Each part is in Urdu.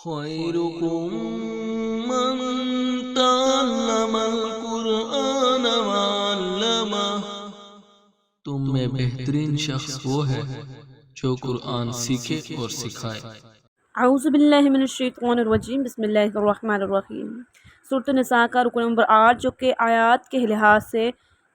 خيركم من تعلم القرآن وعلمه۔ تم میں بہترین شخص وہ ہے جو قرآن سیکھے اور سکھائے۔ اعوذ باللہ من الشیطان الرجیم، بسم اللہ الرحمن الرحیم۔ سورۃ النساء کا رکن نمبر 8 جو کہ آیات کے لحاظ سے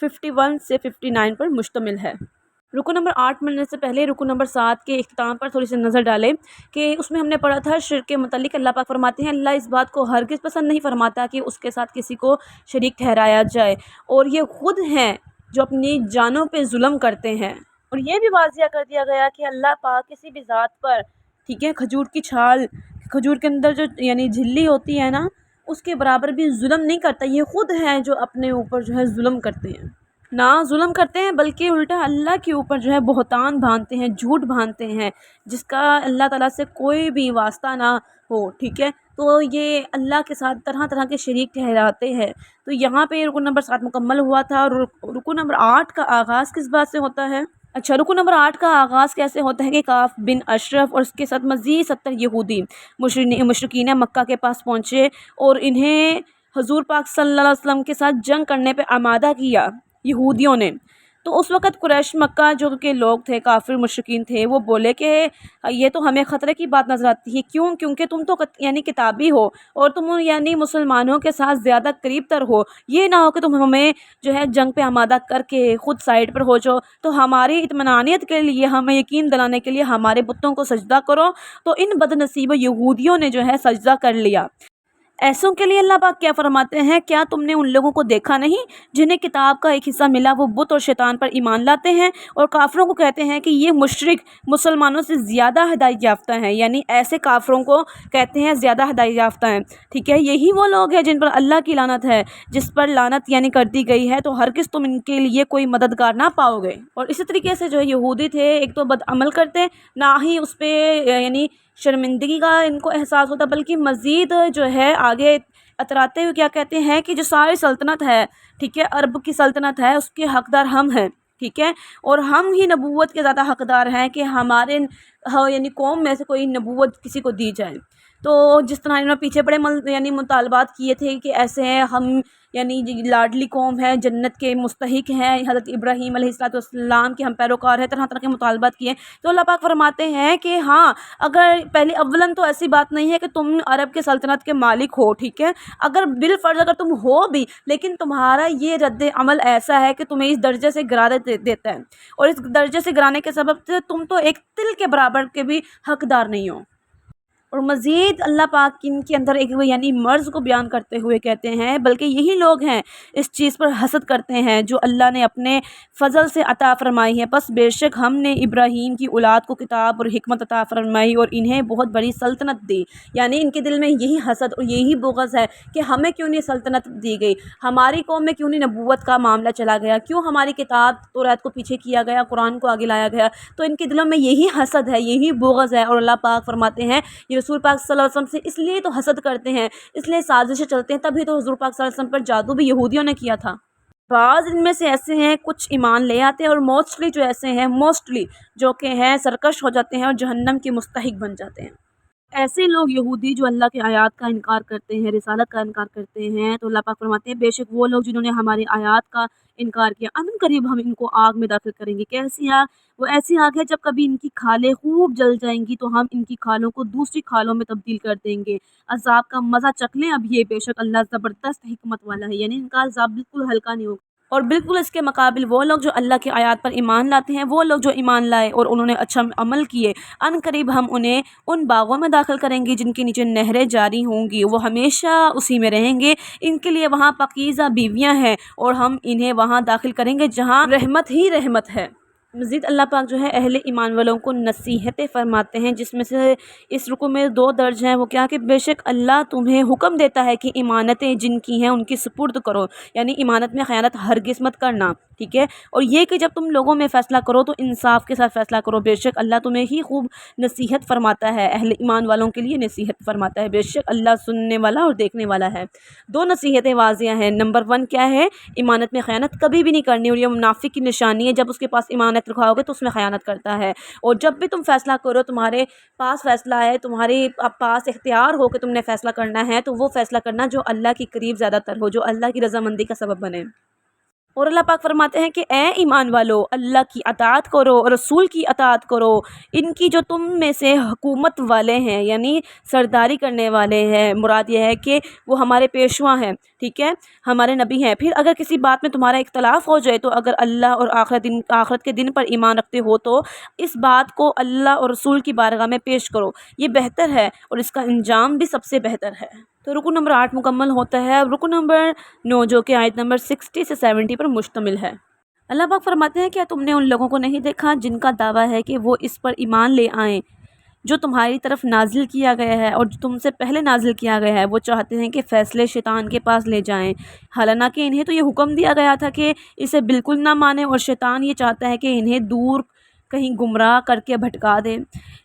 51 سے 59 پر مشتمل ہے۔ رکن نمبر 8 ملنے سے پہلے رکن نمبر 7 کے اختتام پر تھوڑی سی نظر ڈالیں کہ اس میں ہم نے پڑھا تھا شرک کے متعلق اللہ پاک فرماتے ہیں اللہ اس بات کو ہرگز پسند نہیں فرماتا کہ اس کے ساتھ کسی کو شریک ٹھہرایا جائے، اور یہ خود ہیں جو اپنی جانوں پہ ظلم کرتے ہیں۔ اور یہ بھی واضح کر دیا گیا کہ اللہ پاک کسی بھی ذات پر، ٹھیک ہے، کھجور کی چھال، کھجور کے اندر جو یعنی جھلی ہوتی ہے نا، اس کے برابر بھی ظلم نہیں کرتا۔ یہ خود ہیں جو اپنے اوپر جو ہے ظلم کرتے ہیں، نہ ظلم کرتے ہیں بلکہ الٹا اللہ کے اوپر جو ہے بہتان باندھتے ہیں، جھوٹ باندھتے ہیں، جس کا اللہ تعالیٰ سے کوئی بھی واسطہ نہ ہو، ٹھیک ہے۔ تو یہ اللہ کے ساتھ طرح طرح کے شریک ٹھہراتے ہیں۔ تو یہاں پہ رکن نمبر 7 مکمل ہوا تھا، اور رکن نمبر 8 کا آغاز کس بات سے ہوتا ہے؟ اچھا، رکن نمبر 8 کا آغاز کیسے ہوتا ہے کہ کعب بن اشرف اور اس کے ساتھ مزید 70 یہودی مشرکین مکہ کے پاس پہنچے اور انہیں حضور پاک صلی اللہ علیہ وسلم کے ساتھ جنگ کرنے پہ آمادہ کیا یہودیوں نے۔ تو اس وقت قریش مکہ جو کہ لوگ تھے، کافر مشرکین تھے، وہ بولے کہ یہ تو ہمیں خطرے کی بات نظر آتی ہے، کیونکہ تم تو یعنی کتابی ہو اور تم یعنی مسلمانوں کے ساتھ زیادہ قریب تر ہو، یہ نہ ہو کہ تم ہمیں جو ہے جنگ پہ آمادہ کر کے خود سائڈ پر ہو جاؤ، تو ہماری اطمینانیت کے لیے، ہمیں یقین دلانے کے لیے ہمارے بتوں کو سجدہ کرو۔ تو ان بد نصیب یہودیوں نے جو ہے سجدہ کر لیا۔ ایسوں کے لیے اللہ پاک کیا فرماتے ہیں، کیا تم نے ان لوگوں کو دیکھا نہیں جنہیں کتاب کا ایک حصہ ملا، وہ بت اور شیطان پر ایمان لاتے ہیں اور کافروں کو کہتے ہیں کہ یہ مشرک مسلمانوں سے زیادہ ہدایت یافتہ ہیں، یعنی ایسے کافروں کو کہتے ہیں زیادہ ہدایت یافتہ ہیں، ٹھیک ہے۔ یہی وہ لوگ ہیں جن پر اللہ کی لعنت ہے، جس پر لعنت یعنی کر دی گئی ہے، تو ہرگز تم ان کے لیے کوئی مددگار نہ پاؤ گے۔ اور اسی طریقے سے جو یہودی تھے، ایک تو بد عمل کرتے، نہ ہی اس پہ یعنی شرمندگی کا ان کو احساس ہوتا، بلکہ مزید جو ہے آگے اتراتے ہوئے کیا کہتے ہیں کہ جو ساری سلطنت ہے، ٹھیک ہے، عرب کی سلطنت ہے، اس کے حقدار ہم ہیں، ٹھیک ہے، اور ہم ہی نبوت کے زیادہ حقدار ہیں کہ ہمارے یعنی قوم میں سے کوئی نبوت کسی کو دی جائے۔ تو جس طرح انہوں نے پیچھے بڑے یعنی مطالبات کیے تھے کہ ایسے ہیں ہم، یعنی لاڈلی قوم ہے، جنت کے مستحق ہیں، حضرت ابراہیم علیہ السلام کے ہم پیروکار ہیں، طرح طرح کے مطالبات کیے۔ تو اللہ پاک فرماتے ہیں کہ ہاں، اگر پہلے اولاً تو ایسی بات نہیں ہے کہ تم عرب کے سلطنت کے مالک ہو، ٹھیک ہے، اگر بالفرض اگر تم ہو بھی، لیکن تمہارا یہ رد عمل ایسا ہے کہ تمہیں اس درجے سے گرا دیتا ہے، اور اس درجے سے گرانے کے سبب سے تم تو ایک تل کے برابر کے بھی حقدار نہیں ہو۔ اور مزید اللہ پاک ان کے اندر ایک یعنی مرض کو بیان کرتے ہوئے کہتے ہیں بلکہ یہی لوگ ہیں اس چیز پر حسد کرتے ہیں جو اللہ نے اپنے فضل سے عطا فرمائی ہے، پس بے شک ہم نے ابراہیم کی اولاد کو کتاب اور حکمت عطا فرمائی اور انہیں بہت بڑی سلطنت دی۔ یعنی ان کے دل میں یہی حسد اور یہی بغض ہے کہ ہمیں کیوں نہیں سلطنت دی گئی، ہماری قوم میں کیوں نہیں نبوت کا معاملہ چلا گیا، کیوں ہماری کتاب توریت کو پیچھے کیا گیا، قرآن کو آگے لایا گیا۔ تو ان کے دلوں میں یہی حسد ہے، یہی بغض ہے، اور اللہ پاک فرماتے ہیں یہ رسول پاک صلی اللہ علیہ وسلم سے اس لیے تو حسد کرتے ہیں، اس لیے سازشیں چلتے ہیں، تبھی تو حضور پاک صلی اللہ علیہ وسلم پر جادو بھی یہودیوں نے کیا تھا۔ بعض ان میں سے ایسے ہیں کچھ ایمان لے آتے ہیں، اور موسٹلی جو ایسے ہیں جو کہ ہیں سرکش ہو جاتے ہیں اور جہنم کے مستحق بن جاتے ہیں۔ ایسے لوگ یہودی جو اللہ کے آیات کا انکار کرتے ہیں، رسالت کا انکار کرتے ہیں، تو اللہ پاک فرماتے ہیں بے شک وہ لوگ جنہوں نے ہماری آیات کا انکار کیا، ان قریب ہم ان کو آگ میں داخل کریں گے۔ کیسی آگ؟ وہ ایسی آگ ہے جب کبھی ان کی کھالیں خوب جل جائیں گی تو ہم ان کی کھالوں کو دوسری کھالوں میں تبدیل کر دیں گے، عذاب کا مزہ چکھ لیں اب یہ، بے شک اللہ زبردست حکمت والا ہے۔ یعنی ان کا عذاب بالکل ہلکا نہیں ہوگا۔ اور بالکل اس کے مقابل وہ لوگ جو اللہ کی آیات پر ایمان لاتے ہیں، وہ لوگ جو ایمان لائے اور انہوں نے اچھا عمل کیے، ان قریب ہم انہیں ان باغوں میں داخل کریں گے جن کے نیچے نہریں جاری ہوں گی، وہ ہمیشہ اسی میں رہیں گے، ان کے لیے وہاں پاکیزہ بیویاں ہیں، اور ہم انہیں وہاں داخل کریں گے جہاں رحمت ہی رحمت ہے۔ مزید اللہ پاک جو ہے اہل ایمان والوں کو نصیحتیں فرماتے ہیں، جس میں سے اس رکوع میں 2 درج ہیں، وہ کیا کہ بے شک اللہ تمہیں حکم دیتا ہے کہ امانتیں جن کی ہیں ان کی سپرد کرو، یعنی امانت میں خیانت ہرگز مت کرنا، ٹھیک ہے، اور یہ کہ جب تم لوگوں میں فیصلہ کرو تو انصاف کے ساتھ فیصلہ کرو، بے شک اللہ تمہیں ہی خوب نصیحت فرماتا ہے، اہل ایمان والوں کے لیے نصیحت فرماتا ہے، بے شک اللہ سننے والا اور دیکھنے والا ہے۔ 2 نصیحتیں واضح ہیں۔ نمبر 1 کیا ہے؟ امانت میں خیانت کبھی بھی نہیں کرنی، اور یہ منافق کی نشانی ہے، جب اس کے پاس امانت خیانت رکھواؤ گے تو اس میں خیانت کرتا ہے۔ اور جب بھی تم فیصلہ کرو، تمہارے پاس فیصلہ ہے، تمہارے پاس اختیار ہو کہ تم نے فیصلہ کرنا ہے، تو وہ فیصلہ کرنا جو اللہ کے قریب زیادہ تر ہو، جو اللہ کی رضامندی کا سبب بنے۔ اور اللہ پاک فرماتے ہیں کہ اے ایمان والو، اللہ کی اطاعت کرو اور رسول کی اطاعت کرو، ان کی جو تم میں سے حکومت والے ہیں یعنی سرداری کرنے والے ہیں، مراد یہ ہے کہ وہ ہمارے پیشوا ہیں، ٹھیک ہے، ہمارے نبی ہیں۔ پھر اگر کسی بات میں تمہارا اختلاف ہو جائے تو اگر اللہ اور آخرت کے دن پر ایمان رکھتے ہو تو اس بات کو اللہ اور رسول کی بارگاہ میں پیش کرو، یہ بہتر ہے اور اس کا انجام بھی سب سے بہتر ہے۔ تو رکن نمبر 8 مکمل ہوتا ہے۔ اب رکن نمبر 9 جو کہ آیت نمبر 60 سے 70 پر مشتمل ہے۔ اللہ پاک فرماتے ہیں کیا تم نے ان لوگوں کو نہیں دیکھا جن کا دعویٰ ہے کہ وہ اس پر ایمان لے آئیں جو تمہاری طرف نازل کیا گیا ہے اور جو تم سے پہلے نازل کیا گیا ہے؟ وہ چاہتے ہیں کہ فیصلے شیطان کے پاس لے جائیں، حالانکہ انہیں تو یہ حکم دیا گیا تھا کہ اسے بالکل نہ مانیں، اور شیطان یہ چاہتا ہے کہ انہیں دور کہیں گمراہ کر کے بھٹکا دے۔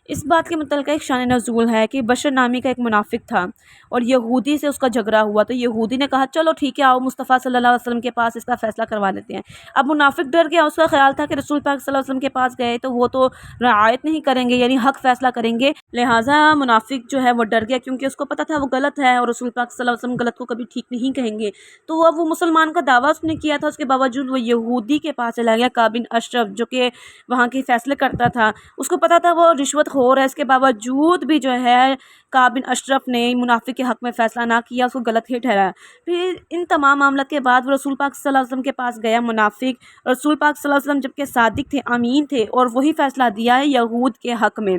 اس بات کے متعلق ایک شان نزول ہے کہ بشر نامی کا ایک منافق تھا اور یہودی سے اس کا جھگڑا ہوا، تو یہودی نے کہا چلو ٹھیک ہے، آؤ مصطفیٰ صلی اللہ علیہ وسلم کے پاس اس کا فیصلہ کروا لیتے ہیں۔ اب منافق ڈر گیا، اس کا خیال تھا کہ رسول پاک صلی اللہ علیہ وسلم کے پاس گئے تو وہ تو رعایت نہیں کریں گے، یعنی حق فیصلہ کریں گے، لہٰذا منافق جو ہے وہ ڈر گیا کیونکہ اس کو پتہ تھا وہ غلط ہے اور رسول پاک صلی اللہ علیہ وسلم غلط کو کبھی ٹھیک نہیں کہیں گے۔ تو اب وہ مسلمان کا دعویٰ اس نے کیا تھا، اس کے باوجود وہ یہودی کے پاس چلا گیا، کعب بن اشرف جو کہ وہاں کے فیصلے کرتا تھا، اس کو پتہ تھا وہ رشوت خور ہے، اس کے باوجود بھی جو ہے کعب بن اشرف نے منافق کے حق میں فیصلہ نہ کیا، اس کو غلط ہی ٹھہرایا۔ پھر ان تمام معاملات کے بعد وہ رسول پاک صلی اللہ علیہ وسلم کے پاس گیا منافق، رسول پاک صلی اللہ علیہ وسلم جبکہ صادق تھے، امین تھے، اور وہی فیصلہ دیا ہے یہود کے حق میں،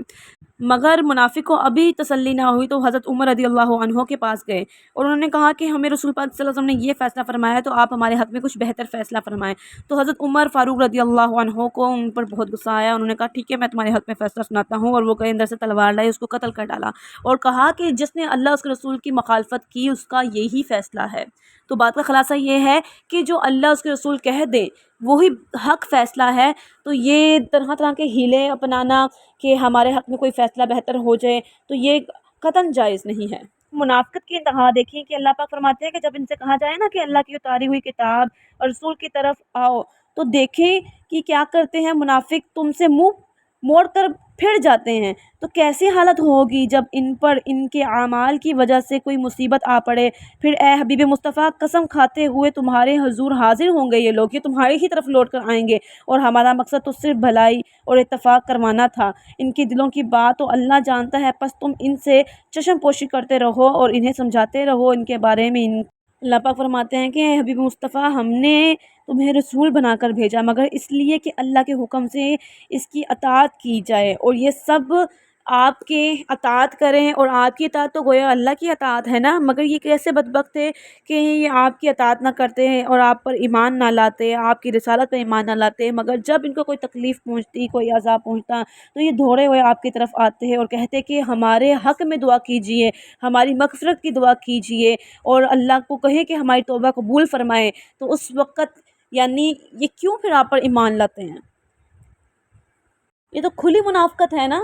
مگر منافق کو ابھی تسلی نہ ہوئی تو حضرت عمر رضی اللہ عنہ کے پاس گئے اور انہوں نے کہا کہ ہمیں رسول پاک صلی اللہ علیہ وسلم نے یہ فیصلہ فرمایا ہے تو آپ ہمارے حق میں کچھ بہتر فیصلہ فرمائیں۔ تو حضرت عمر فاروق رضی اللہ عنہ کو ان پر بہت غصہ آیا، انہوں نے کہا ٹھیک ہے میں تمہارے حق میں فیصلہ سناتا ہوں، اور وہ گئے اندر سے تلوار لائے، اس کو قتل کر ڈالا اور کہا کہ جس نے اللہ اس کے رسول کی مخالفت کی اس کا یہی فیصلہ ہے۔ تو بات کا خلاصہ یہ ہے کہ جو اللہ اس کے رسول کہہ دے وہی حق فیصلہ ہے، تو یہ طرح طرح کے ہیلے اپنانا کہ ہمارے حق میں کوئی فیصلہ بہتر ہو جائے تو یہ قطعاً جائز نہیں ہے۔ منافقت کی انتہا دیکھیں کہ اللہ پاک فرماتے ہیں کہ جب ان سے کہا جائے نا کہ اللہ کی اتاری ہوئی کتاب اور رسول کی طرف آؤ تو دیکھیں کہ کیا کرتے ہیں منافق، تم سے منہ موڑ کر پھر جاتے ہیں۔ تو کیسی حالت ہوگی جب ان پر ان کے اعمال کی وجہ سے کوئی مصیبت آ پڑے، پھر اے حبیب مصطفیٰ قسم کھاتے ہوئے تمہارے حضور حاضر ہوں گے، یہ لوگ یہ تمہاری ہی طرف لوٹ کر آئیں گے اور ہمارا مقصد تو صرف بھلائی اور اتفاق کروانا تھا، ان کی دلوں کی بات تو اللہ جانتا ہے، پس تم ان سے چشم پوشی کرتے رہو اور انہیں سمجھاتے رہو ان کے بارے میں۔ اللہ پاک فرماتے ہیں کہ اے حبیب مصطفیٰ ہم نے تمہیں رسول بنا کر بھیجا مگر اس لیے کہ اللہ کے حکم سے اس کی اطاعت کی جائے، اور یہ سب آپ کے اطاعت کریں، اور آپ کی اطاعت تو گویا اللہ کی اطاعت ہے نا، مگر یہ کیسے بدبخت تھے کہ یہ آپ کی اطاعت نہ کرتے ہیں اور آپ پر ایمان نہ لاتے، آپ کی رسالت پر ایمان نہ لاتے، مگر جب ان کو کوئی تکلیف پہنچتی، کوئی عذاب پہنچتا تو یہ دوڑے ہوئے آپ کی طرف آتے ہیں اور کہتے کہ ہمارے حق میں دعا کیجئے، ہماری مغفرت کی دعا کیجئے، اور اللہ کو کہیں کہ ہماری توبہ قبول فرمائے۔ تو اس وقت یعنی یہ کیوں پھر آپ پر ایمان لاتے ہیں؟ یہ تو کھلی منافقت ہے نا۔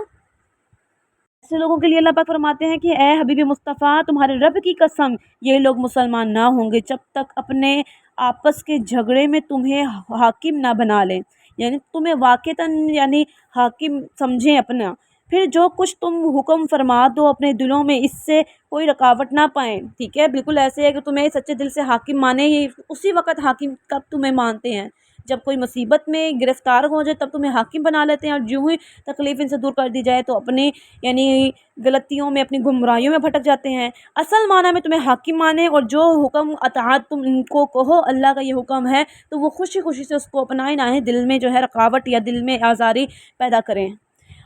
ایسے لوگوں کے لیے اللہ پاک فرماتے ہیں کہ اے حبیب مصطفیٰ تمہارے رب کی قسم یہ لوگ مسلمان نہ ہوں گے جب تک اپنے آپس کے جھگڑے میں تمہیں حاکم نہ بنا لیں، یعنی تمہیں واقعتاً یعنی حاکم سمجھیں اپنا، پھر جو کچھ تم حکم فرما دو اپنے دلوں میں اس سے کوئی رکاوٹ نہ پائیں، ٹھیک ہے، بالکل ایسے ہے کہ تمہیں سچے دل سے حاکم مانے، یہ اسی وقت حاکم کب تمہیں مانتے ہیں جب کوئی مصیبت میں گرفتار ہو جائے تب تمہیں حاکم بنا لیتے ہیں، اور جو ہی تکلیف ان سے دور کر دی جائے تو اپنی یعنی غلطیوں میں اپنی گمراہیوں میں بھٹک جاتے ہیں۔ اصل معنی میں تمہیں حاکم مانے اور جو حکم اطاعت تم ان کو کہو اللہ کا یہ حکم ہے تو وہ خوشی خوشی سے اس کو اپنائیں، نہ دل میں جو ہے رکاوٹ یا دل میں آزاری پیدا کریں،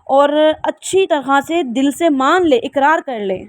اور اچھی طرح سے دل سے مان لے، اقرار کر لے۔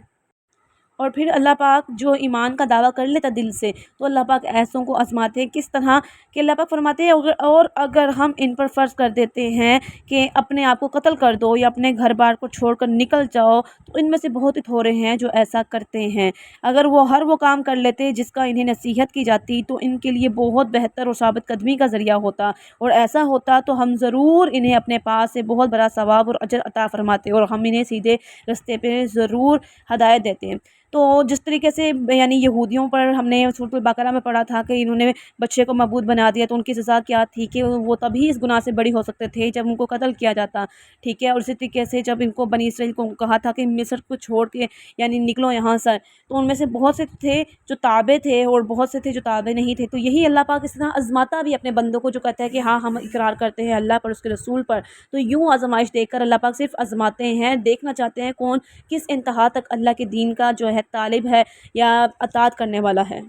اور پھر اللہ پاک جو ایمان کا دعویٰ کر لیتا دل سے تو اللہ پاک ایسوں کو آزماتے ہیں، کس طرح کہ اللہ پاک فرماتے ہیں اور اگر ہم ان پر فرض کر دیتے ہیں کہ اپنے آپ کو قتل کر دو یا اپنے گھر بار کو چھوڑ کر نکل جاؤ تو ان میں سے بہت ہی تھوڑے ہیں جو ایسا کرتے ہیں، اگر وہ ہر وہ کام کر لیتے جس کا انہیں نصیحت کی جاتی تو ان کے لیے بہت بہتر اور ثابت قدمی کا ذریعہ ہوتا، اور ایسا ہوتا تو ہم ضرور انہیں اپنے پاس سے بہت بڑا ثواب اور اجر عطا فرماتے اور ہم انہیں سیدھے رستے پہ ضرور ہدایت دیتے ہیں۔ تو جس طریقے سے یعنی یہودیوں پر ہم نے سورۃ البقرہ میں پڑھا تھا کہ انہوں نے بچے کو معبود بنا دیا، تو ان کی سزا کیا تھی کہ وہ تبھی اس گناہ سے بری ہو سکتے تھے جب ان کو قتل کیا جاتا، ٹھیک ہے۔ اور اسی طریقے سے جب ان کو بنی اسرائیل کو کہا تھا کہ مصر کو چھوڑ کے یعنی نکلو یہاں سے، تو ان میں سے بہت سے تھے جو تابع تھے اور بہت سے تھے جو تابع نہیں تھے۔ تو یہی اللہ پاک اس طرح آزماتا بھی اپنے بندوں کو، جو کہتا ہے کہ ہاں ہم اقرار کرتے ہیں اللہ پر، اس کے رسول پر، تو یوں آزمائش دے کر اللہ پاک صرف آزماتے ہیں، دیکھنا چاہتے ہیں کون کس انتہا تک اللہ کے دین کا جو ہے طالب ہے یا اطاعت کرنے والا ہے۔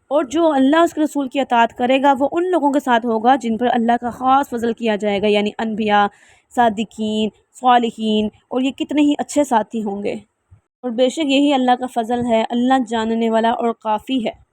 اور جو اللہ اس کے رسول کی اطاعت کرے گا وہ ان لوگوں کے ساتھ ہوگا جن پر اللہ کا خاص فضل کیا جائے گا، یعنی انبیاء، صادقین، صالحین، اور یہ کتنے ہی اچھے ساتھی ہوں گے۔ اور بے شک یہی اللہ کا فضل ہے، اللہ جاننے والا اور کافی ہے۔